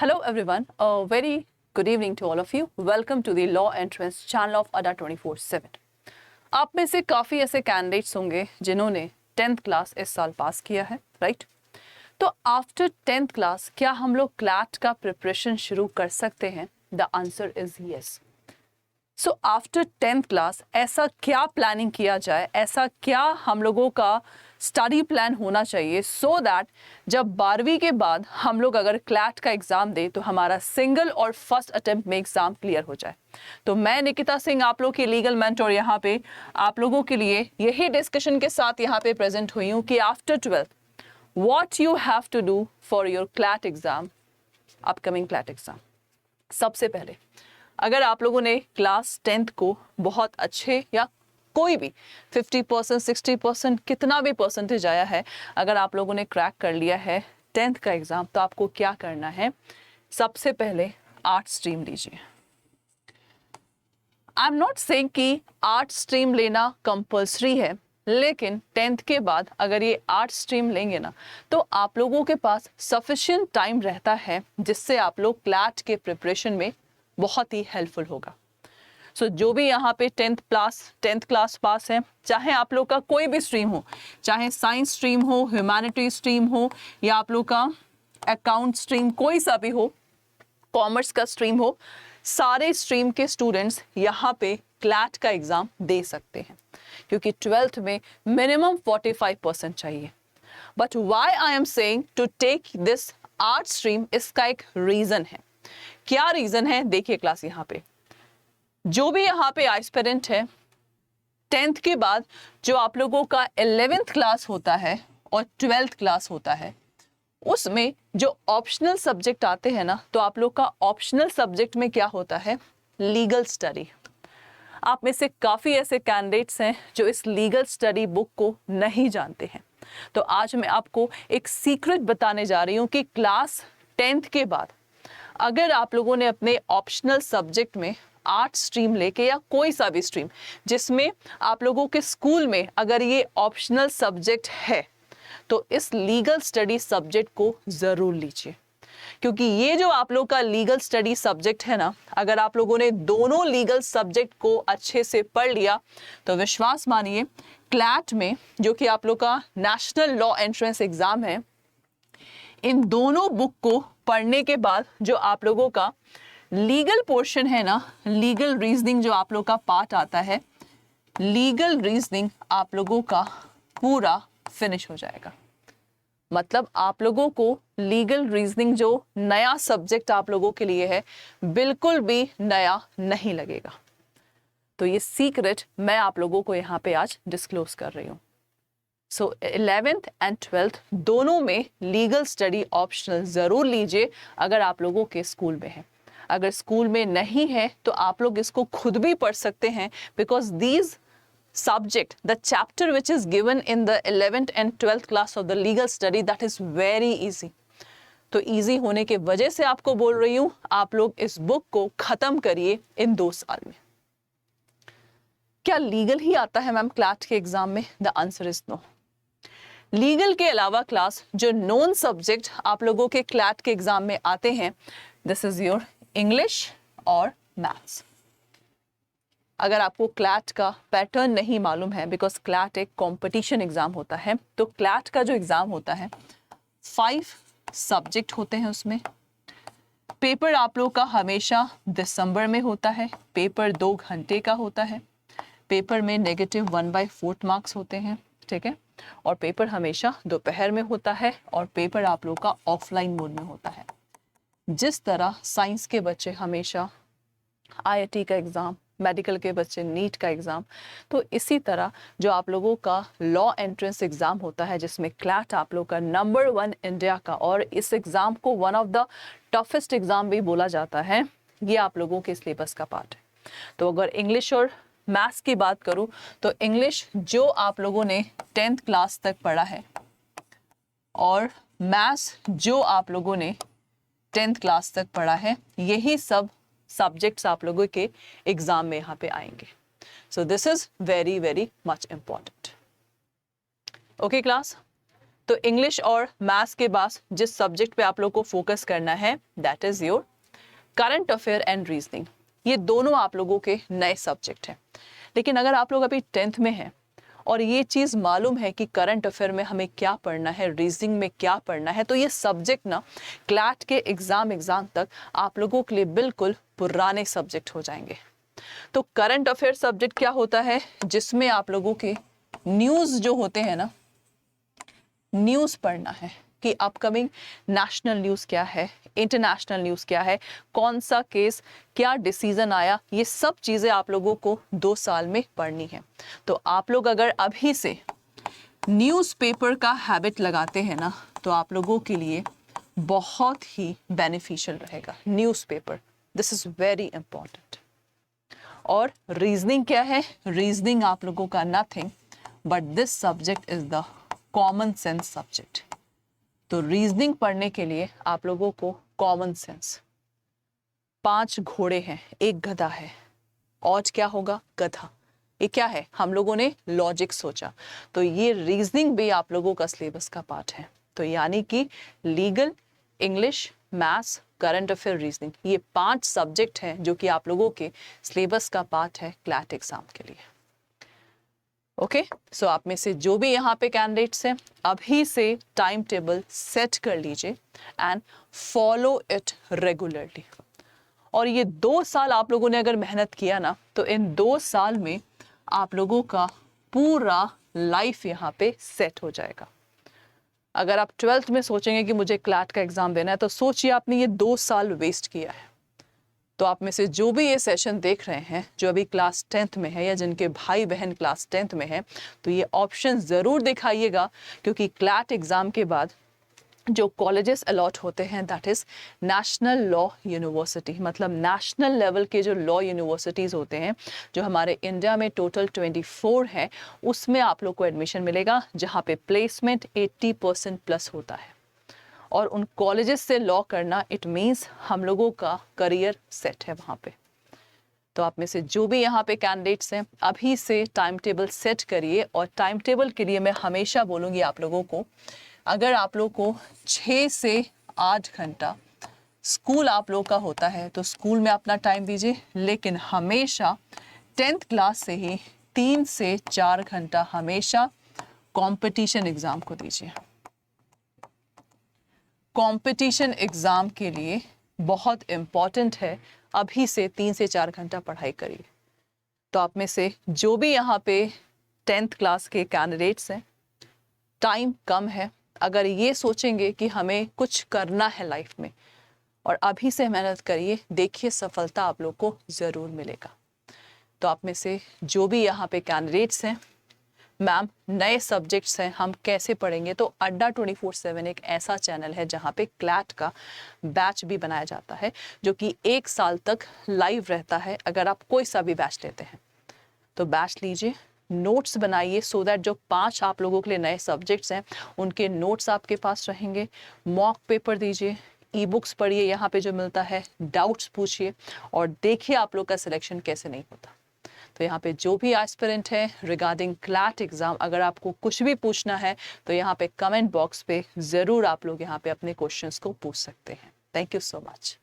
Hello everyone, a very good evening to all of you. Welcome to the Law Entrance channel of ADA 24/7. आप में से काफ़ी ऐसे candidates होंगे जिन्होंने 10th क्लास इस साल पास किया है, राइट? तो आफ्टर 10th क्लास क्या हम लोग क्लैट का प्रिपरेशन शुरू कर सकते हैं? The answer is yes. So after 10th class ऐसा क्या प्लानिंग किया जाए, ऐसा क्या हम लोगों का स्टडी प्लान होना चाहिए सो दैट जब 12वीं के बाद हम लोग अगर क्लैट का एग्ज़ाम दें तो हमारा सिंगल और फर्स्ट अटेम्प्ट में एग्ज़ाम क्लियर हो जाए. तो मैं निकिता सिंह आप लोग की लीगल मेंटोर यहाँ पे आप लोगों के लिए यही डिस्कशन के साथ यहाँ पे प्रेजेंट हुई हूँ कि after 12th what you have to do for your CLAT exam, upcoming CLAT exam. सबसे पहले अगर आप लोगों ने क्लास 10th को बहुत अच्छे या कोई भी 50% 60% कितना भी परसेंटेज आया है, अगर आप लोगों ने क्रैक कर लिया है 10th का एग्ज़ाम, तो आपको क्या करना है? सबसे पहले आर्ट स्ट्रीम लीजिए. आई एम नॉट सेइंग कि आर्ट स्ट्रीम लेना कंपल्सरी है, लेकिन 10th के बाद अगर ये आर्ट स्ट्रीम लेंगे ना तो आप लोगों के पास सफिशिएंट टाइम रहता है जिससे आप लोग क्लैट के प्रिपरेशन में बहुत ही हेल्पफुल होगा. सो जो भी यहाँ पे 10th क्लास पास है, चाहे आप लोग का कोई भी स्ट्रीम हो, चाहे साइंस स्ट्रीम हो, ह्यूमैनिटी स्ट्रीम हो, या आप लोग का अकाउंट स्ट्रीम कोई सा भी हो, कॉमर्स का स्ट्रीम हो, सारे स्ट्रीम के स्टूडेंट्स यहाँ पे क्लैट का एग्ज़ाम दे सकते हैं क्योंकि 12th में मिनिमम 45% चाहिए. But why I am saying to take this art stream, इसका एक रीज़न है. क्या रीज़न है? देखिए क्लास यहाँ पे जो भी यहाँ पे एस्पिरेंट है 10th के बाद जो आप लोगों का 11th क्लास होता है और 12th क्लास होता है, उसमें जो ऑप्शनल सब्जेक्ट आते हैं ना, तो आप लोग का ऑप्शनल सब्जेक्ट में क्या होता है? Legal study. आप में से काफ़ी ऐसे कैंडिडेट्स हैं जो इस लीगल स्टडी बुक को नहीं जानते हैं. तो आज मैं आपको एक सीक्रेट बताने जा रही हूँ कि क्लास 10th के बाद अगर आप लोगों ने अपने ऑप्शनल सब्जेक्ट में आर्ट स्ट्रीम लेके या कोई सा भी स्ट्रीम जिसमें आप लोगों के स्कूल में अगर ये ऑप्शनल सब्जेक्ट है, तो इस लीगल स्टडी सब्जेक्ट को ज़रूर लीजिए. क्योंकि ये जो आप लोग का लीगल स्टडी सब्जेक्ट है ना, अगर आप लोगों ने दोनों लीगल सब्जेक्ट को अच्छे से पढ़ लिया तो विश्वास मानिए क्लैट में, जो कि आप लोग का नेशनल लॉ एंट्रेंस एग्ज़ाम है, इन दोनों बुक को पढ़ने के बाद जो आप लोगों का लीगल पोर्शन है ना, लीगल रीजनिंग जो आप लोग का पार्ट आता है, लीगल रीजनिंग आप लोगों का पूरा फिनिश हो जाएगा. मतलब आप लोगों को लीगल रीजनिंग जो नया सब्जेक्ट आप लोगों के लिए है बिल्कुल भी नया नहीं लगेगा. तो ये सीक्रेट मैं आप लोगों को यहाँ पे आज डिस्क्लोज कर रही हूँ. सो 11th एंड 12th दोनों में लीगल स्टडी ऑप्शनल ज़रूर लीजिए अगर आप लोगों के स्कूल में है. अगर स्कूल में नहीं है तो आप लोग इसको खुद भी पढ़ सकते हैं because these subject, the chapter which is given in the 11th and 12th class of the legal study, that is very easy. तो easy होने के वजह से आपको बोल रही हूँ, आप लोग इस बुक को ख़त्म करिए इन 2 साल में. क्या लीगल ही आता है मैम क्लैट के एग्ज़ाम में? The answer is no. Legal के अलावा क्लास जो नॉन सब्जेक्ट आप लोगों के क्लैट के एग्ज़ाम में आते हैं, दिस इज़ योर इंग्लिश और मैथ्स. अगर आपको क्लैट का पैटर्न नहीं मालूम है, बिकॉज क्लैट एक कंपटीशन एग्ज़ाम होता है, तो क्लैट का जो एग्ज़ाम होता है 5 सब्जेक्ट होते हैं. उसमें पेपर आप लोग का हमेशा दिसंबर में होता है. पेपर 2 घंटे का होता है. पेपर में -1/4 मार्क्स होते हैं, ठीक है. और पेपर हमेशा दोपहर में होता है और पेपर आप लोग का ऑफलाइन मोड में होता है. जिस तरह साइंस के बच्चे हमेशा IIT का एग्ज़ाम, मेडिकल के बच्चे नीट का एग्ज़ाम, तो इसी तरह जो आप लोगों का लॉ एंट्रेंस एग्ज़ाम होता है जिसमें क्लैट आप लोग का नंबर 1 इंडिया का, और इस एग्ज़ाम को one of the toughest exam भी बोला जाता है, ये आप लोगों के सिलेबस का पार्ट है. तो अगर इंग्लिश और मैथ्स की बात करूँ तो इंग्लिश जो आप लोगों ने 10th क्लास तक पढ़ा है और मैथ्स जो आप लोगों ने 10th क्लास तक पढ़ा है, यही सब सब्जेक्ट्स आप लोगों के एग्ज़ाम में यहाँ पे आएंगे. So this is very very much important. Okay class, तो इंग्लिश और मैथ्स के बाद जिस सब्जेक्ट पे आप लोग को फोकस करना है that is your current affair and reasoning. ये दोनों आप लोगों के नए सब्जेक्ट हैं। लेकिन अगर आप लोग अभी 10th में हैं और ये चीज़ मालूम है कि करंट अफेयर में हमें क्या पढ़ना है, रीजनिंग में क्या पढ़ना है, तो ये सब्जेक्ट ना क्लैट के एग्ज़ाम तक आप लोगों के लिए बिल्कुल पुराने सब्जेक्ट हो जाएंगे। तो करंट अफेयर सब्जेक्ट क्या होता है, जिसमें आप लोगों के न्यूज़ जो होते हैं ना, न्यूज़ पढ़ना है कि अपकमिंग नेशनल न्यूज़ क्या है, इंटरनेशनल न्यूज़ क्या है, कौन सा केस, क्या डिसीजन आया, ये सब चीज़ें आप लोगों को 2 साल में पढ़नी है। तो आप लोग अगर अभी से न्यूज़पेपर का हैबिट लगाते हैं ना, तो आप लोगों के लिए बहुत ही बेनिफिशियल रहेगा newspaper. This is very important. और रीजनिंग क्या है, रीजनिंग आप लोगों का nothing but this subject is the common sense subject. तो रीजनिंग पढ़ने के लिए आप लोगों को कॉमन सेंस, 5 घोड़े हैं, एक गधा है, और क्या होगा, गधा, ये क्या है, हम लोगों ने लॉजिक सोचा। तो ये रीजनिंग भी आप लोगों का सिलेबस का पार्ट है। तो यानी कि legal, English, maths, current affair, reasoning, ये 5 सब्जेक्ट हैं जो कि आप लोगों के सिलेबस का पार्ट है क्लैट एग्जाम के लिए। ओके, सो आप में से जो भी यहाँ पे कैंडिडेट्स हैं, अभी से टाइम टेबल सेट कर लीजिए एंड फॉलो इट रेगुलरली। और ये 2 साल आप लोगों ने अगर मेहनत किया ना, तो इन 2 साल में आप लोगों का पूरा लाइफ यहाँ पे सेट हो जाएगा। अगर आप 12th में सोचेंगे कि मुझे क्लैट का एग्जाम देना है, तो सोचिए आपने ये 2 साल वेस्ट किया है। तो आप में से जो भी ये सेशन देख रहे हैं, जो अभी क्लास 10th में है या जिनके भाई बहन क्लास 10th में है, तो ये ऑप्शन ज़रूर दिखाइएगा, क्योंकि क्लैट एग्ज़ाम के बाद जो कॉलेजेस अलॉट होते हैं that is national law university, मतलब नेशनल लेवल के जो लॉ यूनिवर्सिटीज़ होते हैं, जो हमारे इंडिया में टोटल 24 हैं, उसमें आप लोग को एडमिशन मिलेगा, जहाँ पे प्लेसमेंट 80% प्लस होता है। और उन कॉलेजेस से लॉ करना इट मीन्स हम लोगों का करियर सेट है वहाँ पे। तो आप में से जो भी यहाँ पे कैंडिडेट्स हैं, अभी से टाइम टेबल सेट करिए। और टाइम टेबल के लिए मैं हमेशा बोलूँगी आप लोगों को, अगर आप लोग को 6 से 8 घंटा स्कूल आप लोग का होता है तो स्कूल में अपना टाइम दीजिए, लेकिन हमेशा 10th क्लास से ही 3 से 4 घंटा हमेशा कंपटीशन एग्ज़ाम को दीजिए। कंपटीशन एग्ज़ाम के लिए बहुत इम्पॉर्टेंट है, अभी से 3 से 4 घंटा पढ़ाई करिए। तो आप में से जो भी यहाँ पे 10th क्लास के कैंडिडेट्स हैं, टाइम कम है, अगर ये सोचेंगे कि हमें कुछ करना है लाइफ में और अभी से मेहनत करिए, देखिए सफलता आप लोग को ज़रूर मिलेगा। तो आप में से जो भी यहाँ पे कैंडिडेट्स हैं, मैम नए सब्जेक्ट्स हैं, हम कैसे पढ़ेंगे, तो अड्डा 24/7 एक ऐसा चैनल है जहाँ पे क्लैट का बैच भी बनाया जाता है, जो कि 1 साल तक लाइव रहता है। अगर आप कोई सा भी बैच लेते हैं तो बैच लीजिए, नोट्स बनाइए, सो दैट जो 5 आप लोगों के लिए नए सब्जेक्ट्स हैं उनके नोट्स आपके पास रहेंगे। मॉक पेपर दीजिए, ई बुक्स पढ़िए, यहाँ पे जो मिलता है, डाउट्स पूछिए और देखिए आप लोग का सिलेक्शन कैसे नहीं होता। तो यहाँ पे जो भी एस्पिरेंट है रिगार्डिंग क्लैट एग्ज़ाम, अगर आपको कुछ भी पूछना है तो यहाँ पे कमेंट बॉक्स पे ज़रूर आप लोग यहाँ पे अपने क्वेश्चंस को पूछ सकते हैं। Thank you so much.